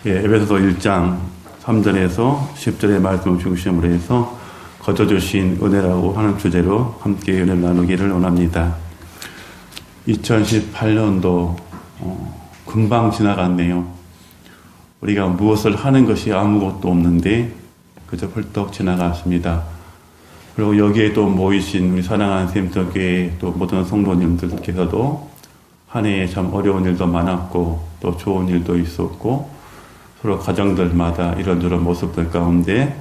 에베소서 1장 3절에서 10절의 말씀을 중심으로 해서 거저주신 은혜라고 하는 주제로 함께 은혜를 나누기를 원합니다. 2018년도 금방 지나갔네요. 우리가 무엇을 하는 것이 아무것도 없는데 그저 훌떡 지나갔습니다. 그리고 여기에 또 모이신 우리 사랑하는 샘터교회 또 모든 성도님들께서도 한 해에 참 어려운 일도 많았고 또 좋은 일도 있었고 서로 가정들마다 이런저런 모습들 가운데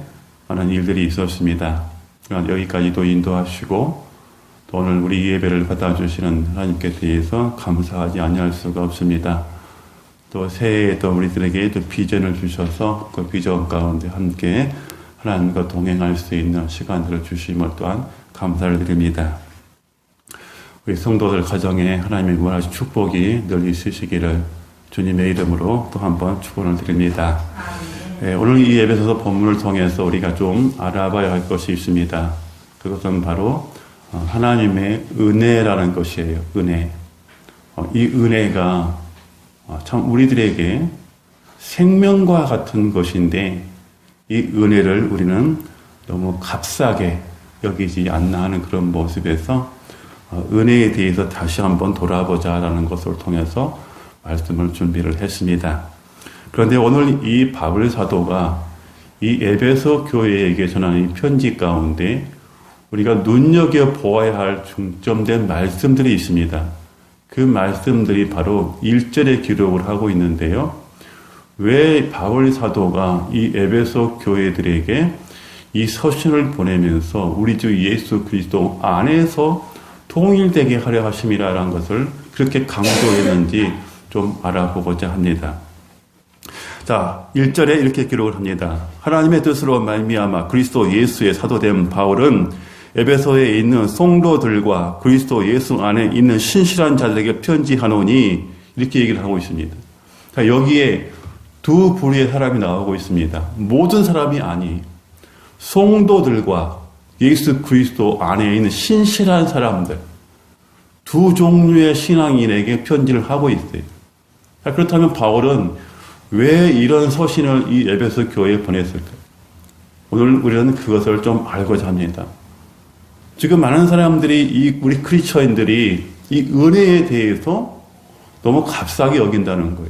많은 일들이 있었습니다. 여기까지도 인도하시고 또 오늘 우리 예배를 받아주시는 하나님께 대해서 감사하지 아니할 수가 없습니다. 또 새해에 또 우리들에게 또 비전을 주셔서 그 비전 가운데 함께 하나님과 동행할 수 있는 시간들을 주심을 또한 감사를 드립니다. 우리 성도들 가정에 하나님의 무한하신 축복이 늘 있으시기를 주님의 이름으로 또 한번 축원을 드립니다. 오늘 이 예배에서 본문을 통해서 우리가 좀 알아봐야 할 것이 있습니다. 그것은 바로 하나님의 은혜라는 것이에요. 은혜. 이 은혜가 참 우리들에게 생명과 같은 것인데 이 은혜를 우리는 너무 값싸게 여기지 않나 하는 그런 모습에서 은혜에 대해서 다시 한번 돌아보자라는 것을 통해서 말씀을 준비를 했습니다. 그런데 오늘 이 바울 사도가 이 에베소 교회에게 전하는 이 편지 가운데 우리가 눈여겨보아야 할 중점된 말씀들이 있습니다. 그 말씀들이 바로 1절에 기록을 하고 있는데요. 왜 바울 사도가 이 에베소 교회들에게 이 서신을 보내면서 우리 주 예수 그리스도 안에서 통일되게 하려 하심이라는 것을 그렇게 강조했는지 좀 알아보고자 합니다. 자, 1절에 이렇게 기록을 합니다. 하나님의 뜻으로 말미암아 그리스도 예수의 사도된 바울은 에베소에 있는 성도들과 그리스도 예수 안에 있는 신실한 자들에게 편지하노니 이렇게 얘기를 하고 있습니다. 자, 여기에 두 부류의 사람이 나오고 있습니다. 모든 사람이 아니, 성도들과 예수 그리스도 안에 있는 신실한 사람들, 두 종류의 신앙인에게 편지를 하고 있어요. 자, 그렇다면 바울은 왜 이런 서신을 이 에베소 교회에 보냈을까? 오늘 우리는 그것을 좀 알고자 합니다. 지금 많은 사람들이 우리 크리스천인들이 이 은혜에 대해서 너무 값싸게 여긴다는 거예요.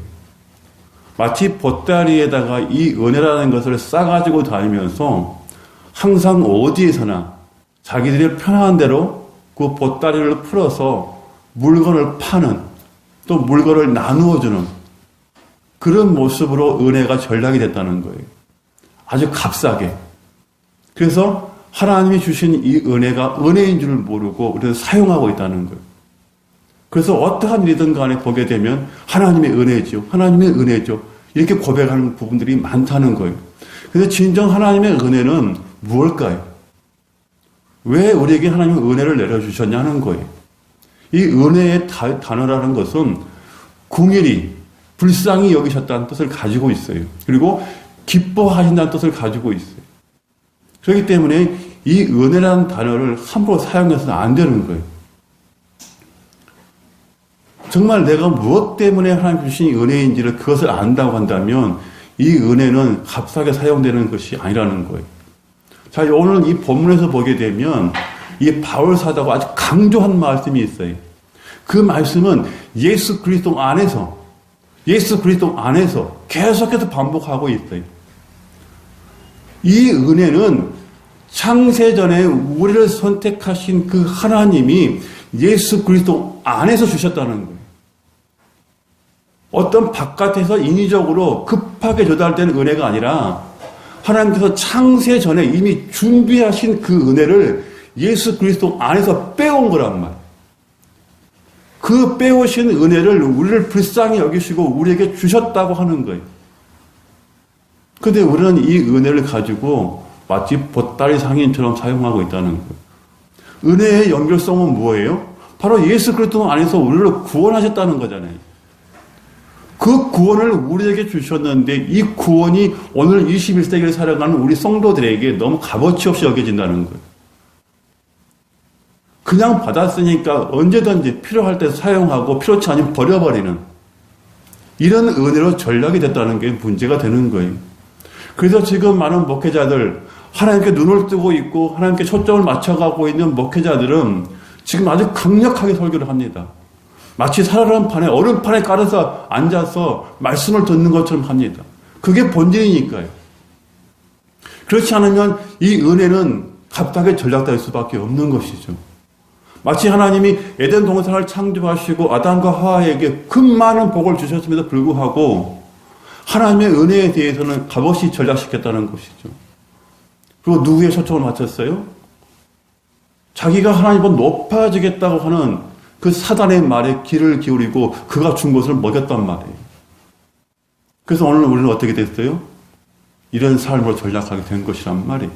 마치 보따리에다가 이 은혜라는 것을 싸가지고 다니면서 항상 어디에서나 자기들이 편한 대로 그 보따리를 풀어서 물건을 파는 또 물건을 나누어주는 그런 모습으로 은혜가 전락이 됐다는 거예요. 아주 값싸게. 그래서 하나님이 주신 이 은혜가 은혜인 줄 모르고 우리는 사용하고 있다는 거예요. 그래서 어떠한 일이든 간에 보게 되면 하나님의 은혜죠. 하나님의 은혜죠. 이렇게 고백하는 부분들이 많다는 거예요. 그래서 진정 하나님의 은혜는 무엇일까요? 왜 우리에게 하나님의 은혜를 내려주셨냐는 거예요. 이 은혜의 단어라는 것은 궁일이 불쌍히 여기셨다는 뜻을 가지고 있어요. 그리고 기뻐하신다는 뜻을 가지고 있어요. 그렇기 때문에 이 은혜라는 단어를 함부로 사용해서는 안 되는 거예요. 정말 내가 무엇 때문에 하나님 주신 은혜인지를 그것을 안다고 한다면 이 은혜는 값싸게 사용되는 것이 아니라는 거예요. 자, 오늘 이 본문에서 보게 되면 이 바울 사도가 아주 강조한 말씀이 있어요. 그 말씀은 예수 그리스도 안에서 계속해서 반복하고 있어요. 이 은혜는 창세전에 우리를 선택하신 그 하나님이 예수 그리스도 안에서 주셨다는 거예요. 어떤 바깥에서 인위적으로 급하게 조달된 은혜가 아니라 하나님께서 창세전에 이미 준비하신 그 은혜를 예수 그리스도 안에서 빼온 거란 말이에요. 그 빼오신 은혜를 우리를 불쌍히 여기시고 우리에게 주셨다고 하는 거예요. 그런데 우리는 이 은혜를 가지고 마치 보따리 상인처럼 사용하고 있다는 거예요. 은혜의 연결성은 뭐예요? 바로 예수 그리스도 안에서 우리를 구원하셨다는 거잖아요. 그 구원을 우리에게 주셨는데 이 구원이 오늘 21세기를 살아가는 우리 성도들에게 너무 값어치 없이 여겨진다는 거예요. 그냥 받았으니까 언제든지 필요할 때 사용하고 필요치 않으면 버려버리는 이런 은혜로 전락이 됐다는 게 문제가 되는 거예요. 그래서 지금 많은 목회자들, 하나님께 눈을 뜨고 있고 하나님께 초점을 맞춰가고 있는 목회자들은 지금 아주 강력하게 설교를 합니다. 마치 살아가는 판에 얼음판에 깔아서 앉아서 말씀을 듣는 것처럼 합니다. 그게 본질이니까요. 그렇지 않으면 이 은혜는 갑자기 전락될 수밖에 없는 것이죠. 마치 하나님이 에덴 동산을 창조하시고 아담과 하와에게 그 많은 복을 주셨음에도 불구하고 하나님의 은혜에 대해서는 값없이 전락시켰다는 것이죠. 그리고 누구의 초점을 맞췄어요? 자기가 하나님보다 높아지겠다고 하는 그 사단의 말에 귀를 기울이고 그가 준 것을 먹였단 말이에요. 그래서 오늘 우리는 어떻게 됐어요? 이런 삶으로 전락하게 된 것이란 말이에요.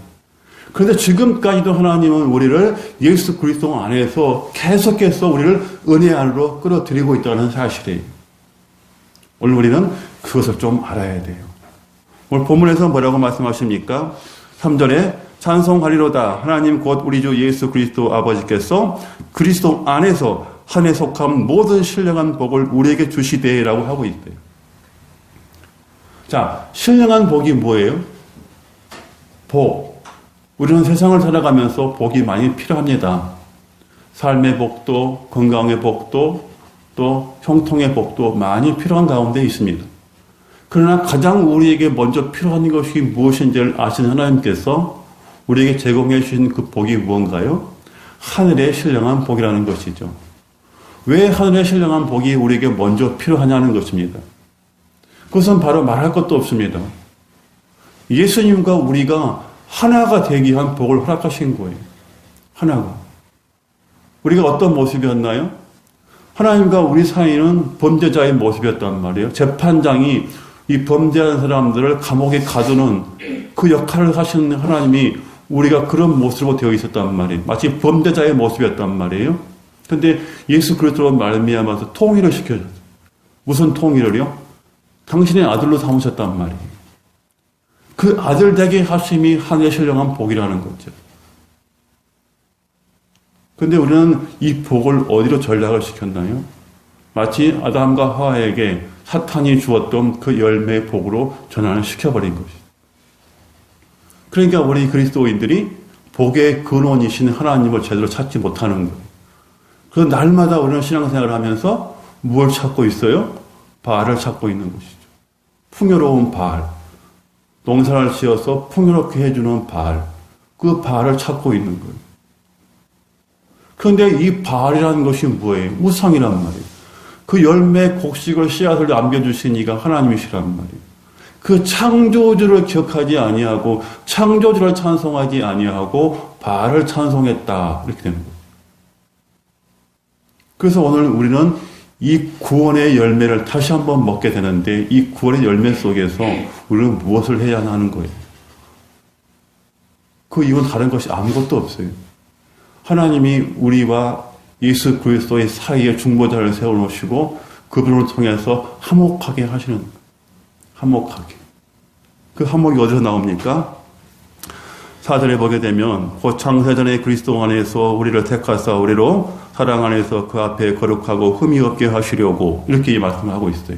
그런데 지금까지도 하나님은 우리를 예수 그리스도 안에서 계속해서 우리를 은혜 안으로 끌어들이고 있다는 사실이에요. 오늘 우리는 그것을 좀 알아야 돼요. 오늘 본문에서 뭐라고 말씀하십니까? 3절에 찬송하리로다 하나님 곧 우리 주 예수 그리스도 아버지께서 그리스도 안에서 하늘에 속한 모든 신령한 복을 우리에게 주시되라고 하고 있대요. 자, 신령한 복이 뭐예요? 복. 우리는 세상을 살아가면서 복이 많이 필요합니다. 삶의 복도, 건강의 복도, 또 형통의 복도 많이 필요한 가운데 있습니다. 그러나 가장 우리에게 먼저 필요한 것이 무엇인지를 아시는 하나님께서 우리에게 제공해 주신 그 복이 무언가요? 하늘의 신령한 복이라는 것이죠. 왜 하늘의 신령한 복이 우리에게 먼저 필요하냐는 것입니다. 그것은 바로 말할 것도 없습니다. 예수님과 우리가 하나가 되기 위한 복을 허락하신 거예요. 하나가. 우리가 어떤 모습이었나요? 하나님과 우리 사이는 범죄자의 모습이었단 말이에요. 재판장이 이 범죄한 사람들을 감옥에 가두는 그 역할을 하시는 하나님이 우리가 그런 모습으로 되어 있었단 말이에요. 마치 범죄자의 모습이었단 말이에요. 그런데 예수 그리스도로 말미암아서 통일을 시켜줬어요. 무슨 통일을요? 당신의 아들로 삼으셨단 말이에요. 그 아들 되게 하심이 하늘의 신령한 복이라는 거죠. 그런데 우리는 이 복을 어디로 전락을 시켰나요? 마치 아담과 하와에게 사탄이 주었던 그 열매의 복으로 전환을 시켜버린 것이죠. 그러니까 우리 그리스도인들이 복의 근원이신 하나님을 제대로 찾지 못하는 거예요. 그래서 날마다 우리는 신앙생활을 하면서 무엇을 찾고 있어요? 바알을 찾고 있는 것이죠. 풍요로운 바알. 농사를 지어서 풍요롭게 해주는 바알. 그 바알을 찾고 있는 거예요. 그런데 이 바알이라는 것이 뭐예요? 우상이란 말이에요. 그 열매 곡식을 씨앗을 남겨주신 이가 하나님이시란 말이에요. 그 창조주를 기억하지 아니하고 창조주를 찬송하지 아니하고 바알을 찬송했다. 이렇게 되는 거예요. 그래서 오늘 우리는 이 구원의 열매를 다시 한번 먹게 되는데 이 구원의 열매 속에서 우리는 무엇을 해야 하는 거예요? 그 이유는 다른 것이 아무것도 없어요. 하나님이 우리와 예수 그리스도의 사이에 중보자를 세워놓으시고 그분을 통해서 화목하게 하시는 거예요. 화목하게. 그 화목이 어디서 나옵니까? 4절에 보게 되면 곧 창세전에 그리스도 안에서 우리를 택하사 우리로 사랑 안에서 그 앞에 거룩하고 흠이 없게 하시려고 이렇게 말씀하고 있어요.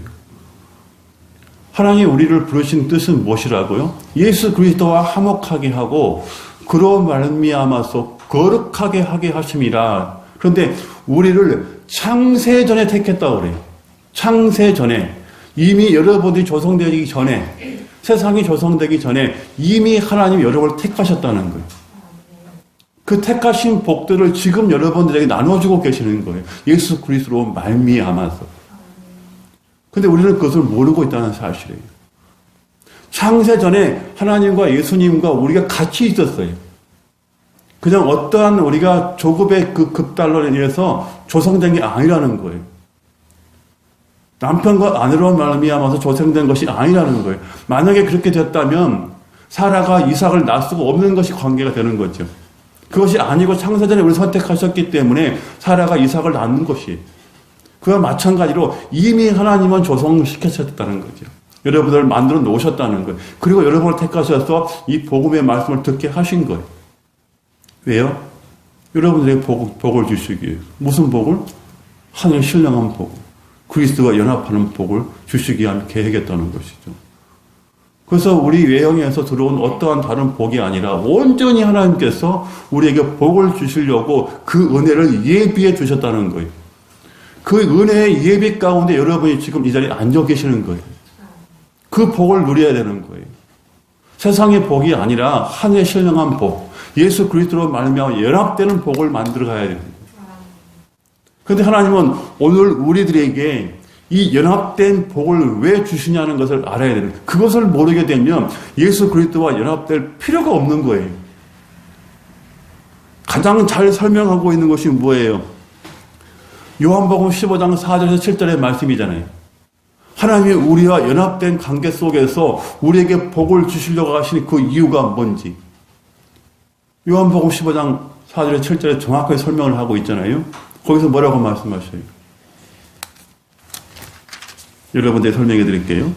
하나님이 우리를 부르신 뜻은 무엇이라고요? 예수 그리스도와 화목하게 하고 그로 말미암아서 거룩하게 하게 하심이라. 그런데 우리를 창세전에 택했다고 그래요. 창세전에 이미 여러분들이 조성되기 전에 세상이 조성되기 전에 이미 하나님 여러분을 택하셨다는 거예요. 그 택하신 복들을 지금 여러분들에게 나눠주고 계시는 거예요. 예수 그리스도로 말미암아서. 근데 우리는 그것을 모르고 있다는 사실이에요. 창세전에 하나님과 예수님과 우리가 같이 있었어요. 그냥 어떠한 우리가 조급의 그 급달로 인해서 조성된 게 아니라는 거예요. 남편과 아내로 말미암아서 조성된 것이 아니라는 거예요. 만약에 그렇게 됐다면 사라가 이삭을 낳을 수가 없는 것이 관계가 되는 거죠. 그것이 아니고 창세전에 우리를 선택하셨기 때문에 사라가 이삭을 낳는 것이 그와 마찬가지로 이미 하나님은 조성시키셨다는 거죠. 여러분을 만들어 놓으셨다는 거예요. 그리고 여러분을 택하셔서 이 복음의 말씀을 듣게 하신 거예요. 왜요? 여러분들에게 복을 주시기 위해서. 무슨 복을? 하늘의 신령한 복. 그리스도와 연합하는 복을 주시기 위한 계획이었다는 것이죠. 그래서 우리 외형에서 들어온 어떠한 다른 복이 아니라 온전히 하나님께서 우리에게 복을 주시려고 그 은혜를 예비해 주셨다는 거예요. 그 은혜의 예비 가운데 여러분이 지금 이 자리에 앉아 계시는 거예요. 그 복을 누려야 되는 거예요. 세상의 복이 아니라 하늘의 신령한 복, 예수 그리스도로 말미암아 연합되는 복을 만들어 가야 됩니다. 그런데 하나님은 오늘 우리들에게 이 연합된 복을 왜 주시냐는 것을 알아야 되는 거예요. 그것을 모르게 되면 예수 그리스도와 연합될 필요가 없는 거예요. 가장 잘 설명하고 있는 것이 뭐예요? 요한복음 15장 4절에서 7절의 말씀이잖아요. 하나님이 우리와 연합된 관계 속에서 우리에게 복을 주시려고 하시는 그 이유가 뭔지 요한복음 15장 4절에서 7절에 정확하게 설명을 하고 있잖아요. 거기서 뭐라고 말씀하셔요? 여러분들 설명해 드릴게요.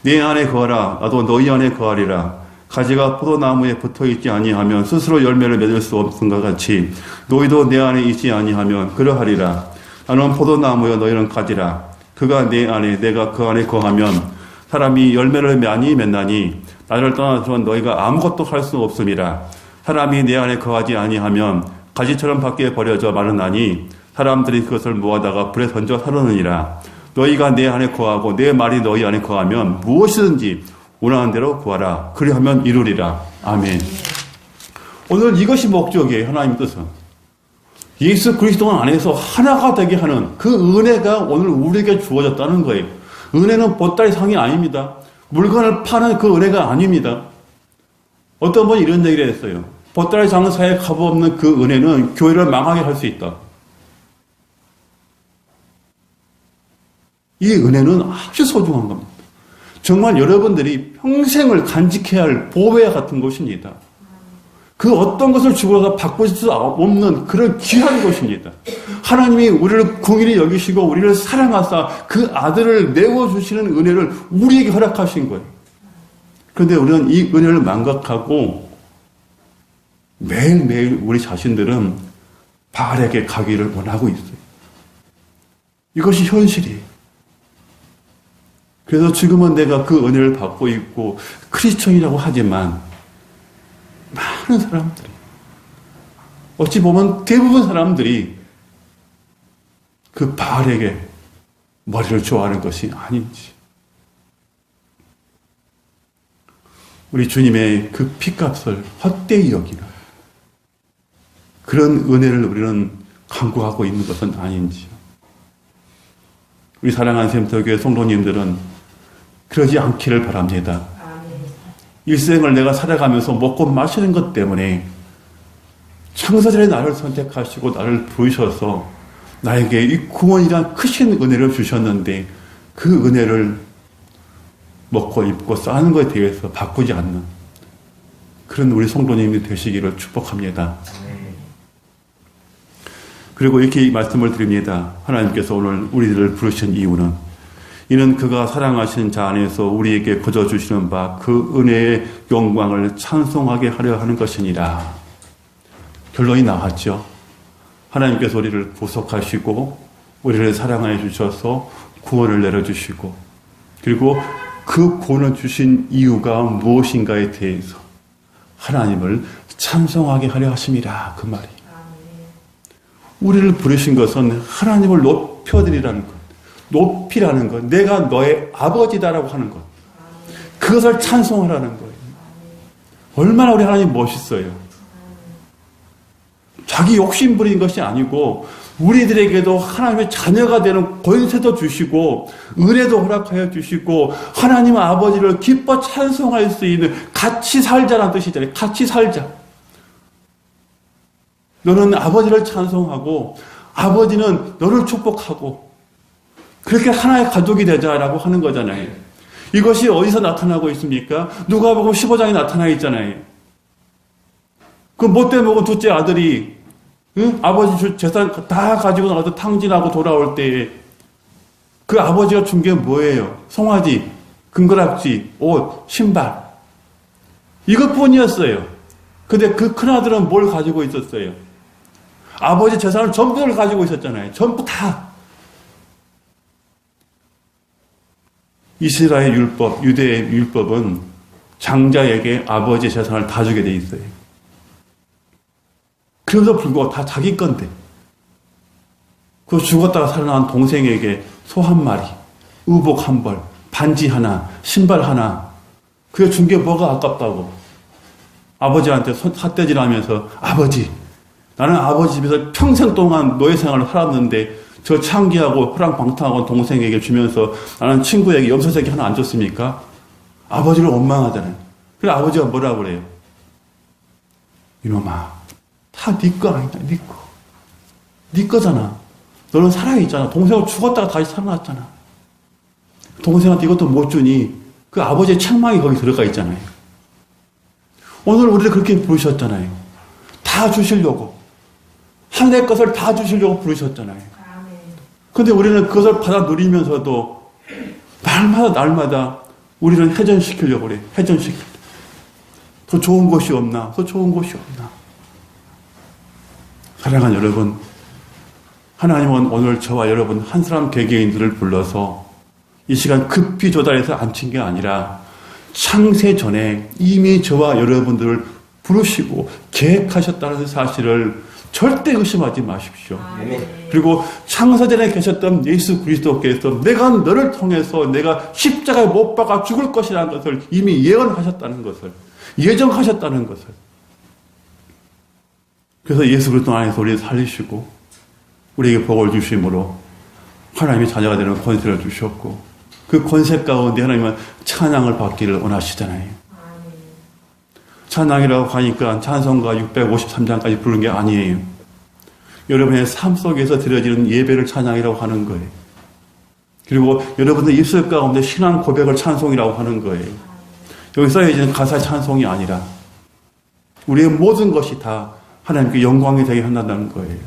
내 안에 거하라 나도 너희 안에 거하리라. 가지가 포도나무에 붙어있지 아니하면 스스로 열매를 맺을 수 없는 것 같이 너희도 내 안에 있지 아니하면 그러하리라. 나는 포도나무여 너희는 가지라. 그가 내 안에 내가 그 안에 거하면 사람이 열매를 많이 맺나니 나를 떠나서 너희가 아무것도 할 수 없음이라. 사람이 내 안에 거하지 아니하면 가지처럼 밖에 버려져 마르나니 사람들이 그것을 모아다가 불에 던져 사르느니라. 너희가 내 안에 거하고 내 말이 너희 안에 거하면 무엇이든지 원하는 대로 구하라. 그리하면 이루리라. 아멘. 오늘 이것이 목적이에요. 하나님 뜻은. 예수 그리스도 안에서 하나가 되게 하는 그 은혜가 오늘 우리에게 주어졌다는 거예요. 은혜는 보따리 상이 아닙니다. 물건을 파는 그 은혜가 아닙니다. 어떤 분이 이런 얘기를 했어요. 보따리 장사에 값없는 그 은혜는 교회를 망하게 할 수 있다. 이 은혜는 아주 소중한 겁니다. 정말 여러분들이 평생을 간직해야 할 보배 같은 것입니다. 그 어떤 것을 주고서 바꿀 수 없는 그런 귀한 것입니다. 하나님이 우리를 긍휼히 여기시고 우리를 사랑하사 그 아들을 내어주시는 은혜를 우리에게 허락하신 거예요. 그런데 우리는 이 은혜를 망각하고 매일매일 우리 자신들은 바알에게 가기를 원하고 있어요. 이것이 현실이에요. 그래서 지금은 내가 그 은혜를 받고 있고 크리스천이라고 하지만 많은 사람들이 어찌 보면 대부분 사람들이 그 바알에게 머리를 좋아하는 것이 아닌지 우리 주님의 그 피값을 헛되이 여기는 그런 은혜를 우리는 강구하고 있는 것은 아닌지 우리 사랑하는 샘터교회 성도님들은 그러지 않기를 바랍니다. 일생을 내가 살아가면서 먹고 마시는 것 때문에 창세전에 나를 선택하시고 나를 부르셔서 나에게 이 구원이란 크신 은혜를 주셨는데 그 은혜를 먹고 입고 사는 것에 대해서 바꾸지 않는 그런 우리 성도님이 되시기를 축복합니다. 그리고 이렇게 말씀을 드립니다. 하나님께서 오늘 우리들을 부르신 이유는 이는 그가 사랑하시는 자 안에서 우리에게 거저 주시는 바 그 은혜의 영광을 찬송하게 하려 하는 것이니라. 결론이 나왔죠. 하나님께서 우리를 구속하시고 우리를 사랑하여 주셔서 구원을 내려주시고 그리고 그 구원을 주신 이유가 무엇인가에 대해서 하나님을 찬송하게 하려 하심이라. 그 말이. 우리를 부르신 것은 하나님을 높여드리라는 것. 높이라는 것, 내가 너의 아버지다라고 하는 것, 그것을 찬송하라는 거예요. 얼마나 우리 하나님 멋있어요. 자기 욕심 부리는 것이 아니고 우리들에게도 하나님의 자녀가 되는 권세도 주시고 은혜도 허락하여 주시고 하나님 아버지를 기뻐 찬송할 수 있는 같이 살자라는 뜻이잖아요. 같이 살자. 너는 아버지를 찬송하고 아버지는 너를 축복하고 그렇게 하나의 가족이 되자라고 하는 거잖아요. 이것이 어디서 나타나고 있습니까? 누가복음 15장에 나타나 있잖아요. 그 못돼 먹은 둘째 아들이 아버지 재산 다 가지고 나가서 탕진하고 돌아올 때에 그 아버지가 준 게 뭐예요? 송아지, 금가락지, 옷, 신발. 이것뿐이었어요. 근데 그 큰아들은 뭘 가지고 있었어요? 아버지 재산을 전부를 가지고 있었잖아요. 전부 다. 이스라엘 율법, 유대의 율법은 장자에게 아버지의 재산을 다 주게 돼 있어요. 그래서 불구하고 다 자기 건데, 그 죽었다가 살아난 동생에게 소 한 마리, 의복 한 벌, 반지 하나, 신발 하나, 그게 준 게 뭐가 아깝다고. 아버지한테 삿대질하면서, 아버지, 나는 아버지 집에서 평생 동안 노예 생활을 살았는데 저 창기하고 호랑방탕하고 동생에게 주면서 나는 친구에게 염소새끼 하나 안 줬습니까? 아버지를 원망하잖아요. 그래 아버지가 뭐라 그래요? 이놈아, 다 네 거 아니냐, 네 거. 네 거잖아. 너는 살아있잖아. 동생은 죽었다가 다시 살아났잖아. 동생한테 이것도 못 주니 그 아버지의 책망이 거기 들어가 있잖아요. 오늘 우리를 그렇게 부르셨잖아요. 다 주시려고. 하늘의 것을 다 주시려고 부르셨잖아요. 근데 우리는 그것을 받아 누리면서도 날마다 우리는 회전시키려고 그래. 회전시키려고. 더 좋은 곳이 없나? 더 좋은 곳이 없나? 사랑하는 여러분, 하나님은 오늘 저와 여러분 한 사람 개개인들을 불러서 이 시간 급히 조달해서 앉힌 게 아니라 창세 전에 이미 저와 여러분들을 부르시고 계획하셨다는 사실을 절대 의심하지 마십시오. 그리고 창세전에 계셨던 예수 그리스도께서 내가 너를 통해서 내가 십자가에 못 박아 죽을 것이라는 것을 이미 예언하셨다는 것을, 예정하셨다는 것을. 그래서 예수 그리스도 안에서 우리를 살리시고 우리에게 복을 주심으로 하나님의 자녀가 되는 권세를 주셨고, 그 권세 가운데 하나님은 찬양을 받기를 원하시잖아요. 찬양이라고 하니까 찬송가 653장까지 부르는 게 아니에요. 여러분의 삶 속에서 드려지는 예배를 찬양이라고 하는 거예요. 그리고 여러분의 입술 가운데 신앙 고백을 찬송이라고 하는 거예요. 여기 써있는 가사 찬송이 아니라 우리의 모든 것이 다 하나님께 영광이 되게 한다는 거예요.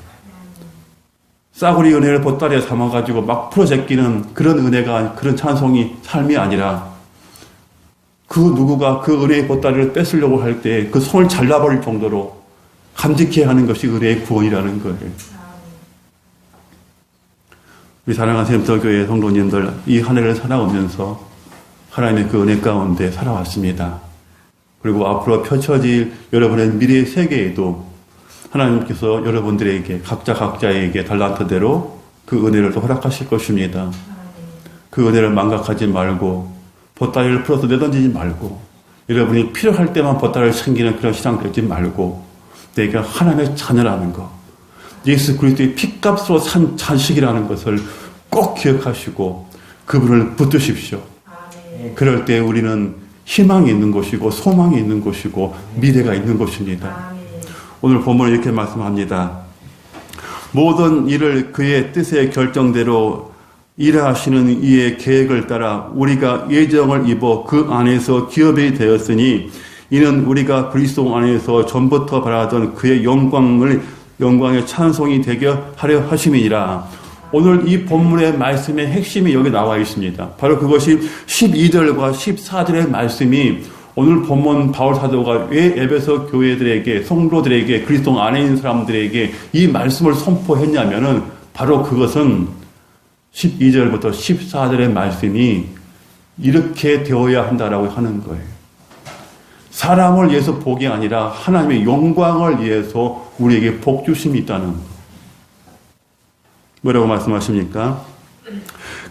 싸구리 은혜를 보따리에 삼아가지고 막 풀어제끼는 그런 은혜가, 그런 찬송이 삶이 아니라 그 누구가 그 은혜의 보따리를 뺏으려고 할 때 그 손을 잘라버릴 정도로 감직해야 하는 것이 은혜의 구원이라는 거예요. 우리 사랑하는 샘터교회 성도님들, 이 한 해를 살아오면서 하나님의 그 은혜 가운데 살아왔습니다. 그리고 앞으로 펼쳐질 여러분의 미래의 세계에도 하나님께서 여러분들에게 각자에게 달란트대로 그 은혜를 또 허락하실 것입니다. 그 은혜를 망각하지 말고 보따리를 풀어서 내던지지 말고 여러분이 필요할 때만 보따리를 챙기는 그런 신앙 되지 말고 내가 하나님의 자녀라는 것, 예수 그리스도의 피값으로 산 자식이라는 것을 꼭 기억하시고 그분을 붙드십시오. 그럴 때 우리는 희망이 있는 곳이고 소망이 있는 곳이고 미래가 있는 곳입니다. 오늘 본문은 이렇게 말씀합니다. 모든 일을 그의 뜻의 결정대로 일하시는 이의 계획을 따라 우리가 예정을 입어 그 안에서 기업이 되었으니 이는 우리가 그리스도 안에서 전부터 바라던 그의 영광의 찬송이 되게 하려 하심이니라. 오늘 이 본문의 말씀의 핵심이 여기 나와 있습니다. 바로 그것이 12절과 14절의 말씀이 오늘 본문 바울 사도가 왜 에베소 교회들에게, 성도들에게, 그리스도 안에 있는 사람들에게 이 말씀을 선포했냐면은 바로 그것은 12절부터 14절의 말씀이 이렇게 되어야 한다라고 하는 거예요. 사람을 위해서 복이 아니라 하나님의 영광을 위해서 우리에게 복 주심이 있다는, 뭐라고 말씀하십니까?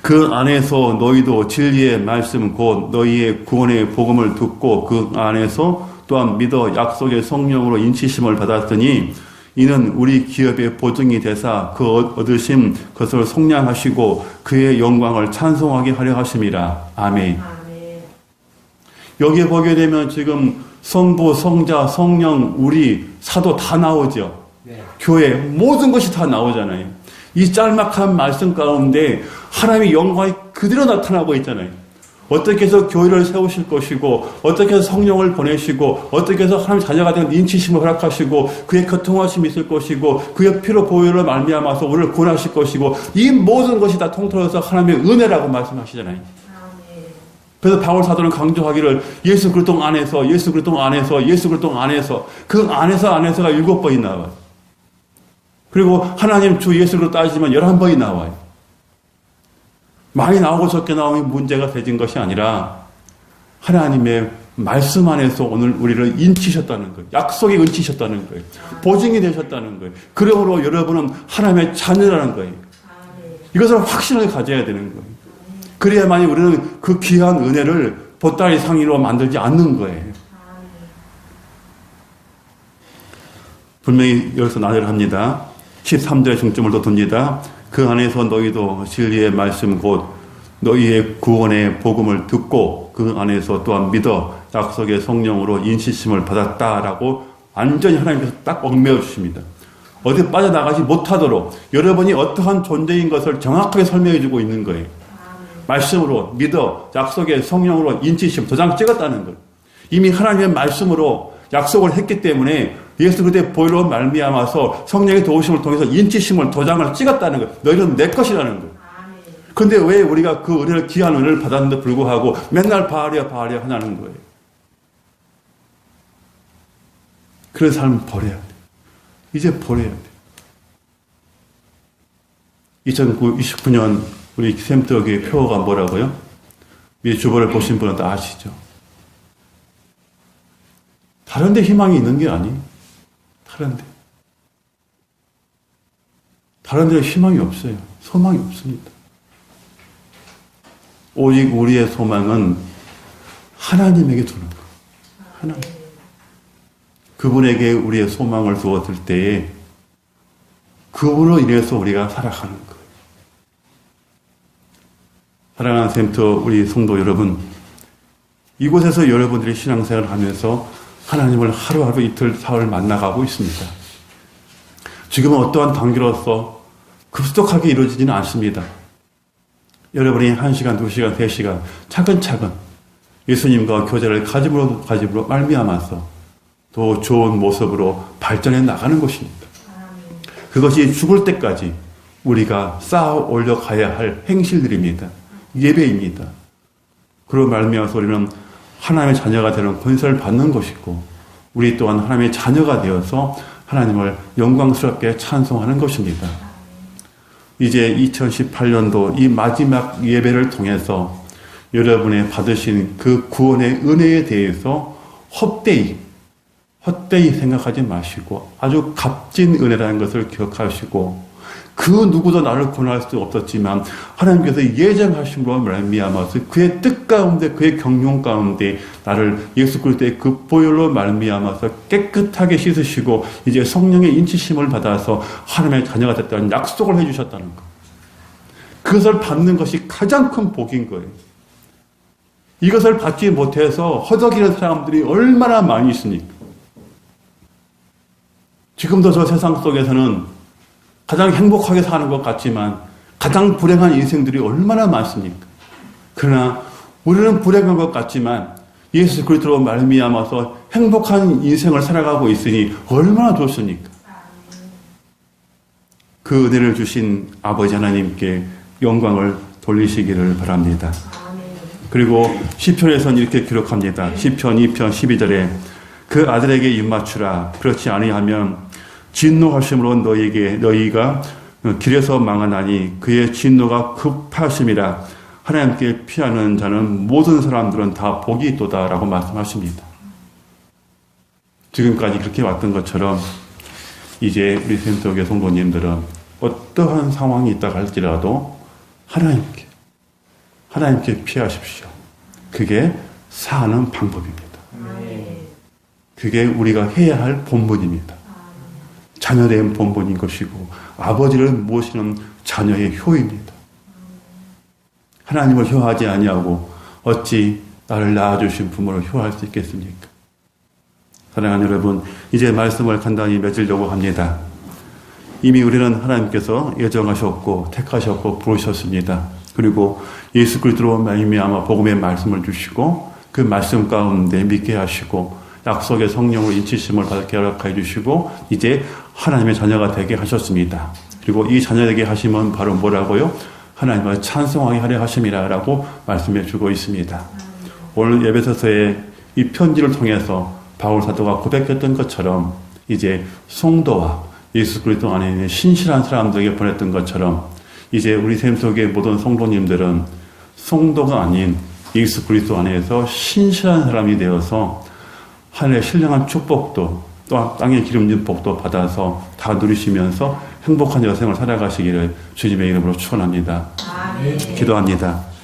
그 안에서 너희도 진리의 말씀 곧 너희의 구원의 복음을 듣고 그 안에서 또한 믿어 약속의 성령으로 인치심을 받았더니 이는 우리 기업의 보증이 되사 그 얻으심 것을 속량하시고 그의 영광을 찬송하게 하려 하심이라. 아멘. 여기에 보게 되면 지금 성부, 성자, 성령, 우리 사도 다 나오죠. 교회 모든 것이 다 나오잖아요. 이 짤막한 말씀 가운데 하나님의 영광이 그대로 나타나고 있잖아요. 어떻게 해서 교회를 세우실 것이고 어떻게 해서 성령을 보내시고 어떻게 해서 하나님 자녀가 된 인치심을 허락하시고 그의 교통하심이 있을 것이고 그의 피로 보혈을 말미암아서 우리를 구원하실 것이고 이 모든 것이 다 통틀어서 하나님의 은혜라고 말씀하시잖아요. 그래서 바울 사도는 강조하기를 예수 그리스도 안에서, 예수 그리스도 안에서, 예수 그리스도 안에서, 그 안에서가 7번이 나와요. 그리고 하나님 주 예수 그리스도 따지면 11번이 나와요. 많이 나오고 적게 나오면 문제가 되진 것이 아니라 하나님의 말씀 안에서 오늘 우리를 인치셨다는 거예요. 약속에 인치셨다는 거예요. 보증이 되셨다는 거예요. 그러므로 여러분은 하나님의 자녀라는 거예요. 이것을 확신을 가져야 되는 거예요. 그래야만이 우리는 그 귀한 은혜를 보따리 상의로 만들지 않는 거예요. 분명히 여기서 나열을 합니다. 13절의 중점을 더 둡니다. 그 안에서 너희도 진리의 말씀 곧 너희의 구원의 복음을 듣고 그 안에서 또한 믿어 약속의 성령으로 인치심을 받았다라고 완전히 하나님께서 딱 얽매여 주십니다. 어디 빠져나가지 못하도록 여러분이 어떠한 존재인 것을 정확하게 설명해 주고 있는 거예요. 말씀으로 믿어 약속의 성령으로 인치심 도장 찍었다는 거예요. 이미 하나님의 말씀으로 약속을 했기 때문에 예수 그리스도의 보혈로 말미암아서 성령의 도우심을 통해서 인치심을 도장을 찍었다는 거예요. 너희는 내 것이라는 거예요. 그런데 왜 우리가 그 은혜를 귀한 은혜를 받았는데 불구하고 맨날 바알이야 바알이야 하냐는 거예요. 그런 삶을 버려야 돼요. 이제 버려야 돼요. 2029년 우리 샘떡의 표어가 뭐라고요? 이 주보를 보신 분은 다 아시죠? 다른 데 희망이 있는 게 아니에요. 다른 데 희망이 없어요. 소망이 없습니다. 오직 우리의 소망은 하나님에게 두는 거예요. 하나님. 그분에게 우리의 소망을 두었을 때에 그분으로 인해서 우리가 살아가는 거예요. 사랑하는 샘터 우리 성도 여러분, 이곳에서 여러분들이 신앙생활을 하면서 하나님을 하루하루 이틀 사흘 만나가고 있습니다. 지금은 어떠한 단계로서 급속하게 이루어지지는 않습니다. 여러분이 1시간, 2시간, 3시간 차근차근 예수님과 교제를 가짐으로 말미암아서 더 좋은 모습으로 발전해 나가는 것입니다. 그것이 죽을 때까지 우리가 쌓아 올려가야 할 행실들입니다. 예배입니다. 그로 말미암아서 우리는 하나님의 자녀가 되는 권세를 받는 것이고 우리 또한 하나님의 자녀가 되어서 하나님을 영광스럽게 찬송하는 것입니다. 이제 2018년도 이 마지막 예배를 통해서 여러분의 받으신 그 구원의 은혜에 대해서 헛되이 생각하지 마시고 아주 값진 은혜라는 것을 기억하시고 그 누구도 나를 구원할 수 없었지만 하나님께서 예정하심으로 말미암아서 그의 뜻 가운데 그의 경륜 가운데 나를 예수 그리스도의 그 보혈로 말미암아서 깨끗하게 씻으시고 이제 성령의 인치심을 받아서 하나님의 자녀가 됐다는 약속을 해주셨다는 것. 그것을 받는 것이 가장 큰 복인 거예요. 이것을 받지 못해서 허덕이는 사람들이 얼마나 많이 있습니까? 지금도 저 세상 속에서는 가장 행복하게 사는 것 같지만 가장 불행한 인생들이 얼마나 많습니까? 그러나 우리는 불행한 것 같지만 예수 그리스도로 말미암아서 행복한 인생을 살아가고 있으니 얼마나 좋습니까? 그 은혜를 주신 아버지 하나님께 영광을 돌리시기를 바랍니다. 그리고 시편에서는 이렇게 기록합니다. 시편 2편 12절에 그 아들에게 입맞추라. 그렇지 아니하면 진노하심으로 너희가 길에서 망하나니 그의 진노가 급하심이라. 하나님께 피하는 자는 모든 사람들은 다 복이 있도다라고 말씀하십니다. 지금까지 그렇게 왔던 것처럼 이제 우리 샘떡의 성도님들은 어떠한 상황이 있다 할지라도 하나님께 피하십시오. 그게 사는 방법입니다. 그게 우리가 해야 할 본분입니다. 자녀된 본분인 것이고 아버지를 모시는 자녀의 효입니다. 하나님을 효하지 아니하고 어찌 나를 낳아주신 부모를 효할 수 있겠습니까? 사랑하는 여러분, 이제 말씀을 간단히 맺으려고 합니다. 이미 우리는 하나님께서 예정하셨고 택하셨고 부르셨습니다. 그리고 예수 그리스도로 말미암아 복음의 말씀을 주시고 그 말씀 가운데 믿게 하시고 약속의 성령으로 인치심을 받게 허락해 주시고 이제 하나님의 자녀가 되게 하셨습니다. 그리고 이 자녀 되게 하시면 바로 뭐라고요? 하나님을 찬송하게 하려 하심이라고 말씀해 주고 있습니다. 오늘 에베소서의 이 편지를 통해서 바울 사도가 고백했던 것처럼 이제 성도와 예수 그리스도 안에 있는 신실한 사람들에게 보냈던 것처럼 이제 우리 삶 속의 모든 성도님들은 성도가 아닌 예수 그리스도 안에서 신실한 사람이 되어서 하늘의 신령한 축복도 또 땅의 기름진 복도 받아서 다 누리시면서 행복한 여생을 살아가시기를 주님의 이름으로 축원합니다. 기도합니다.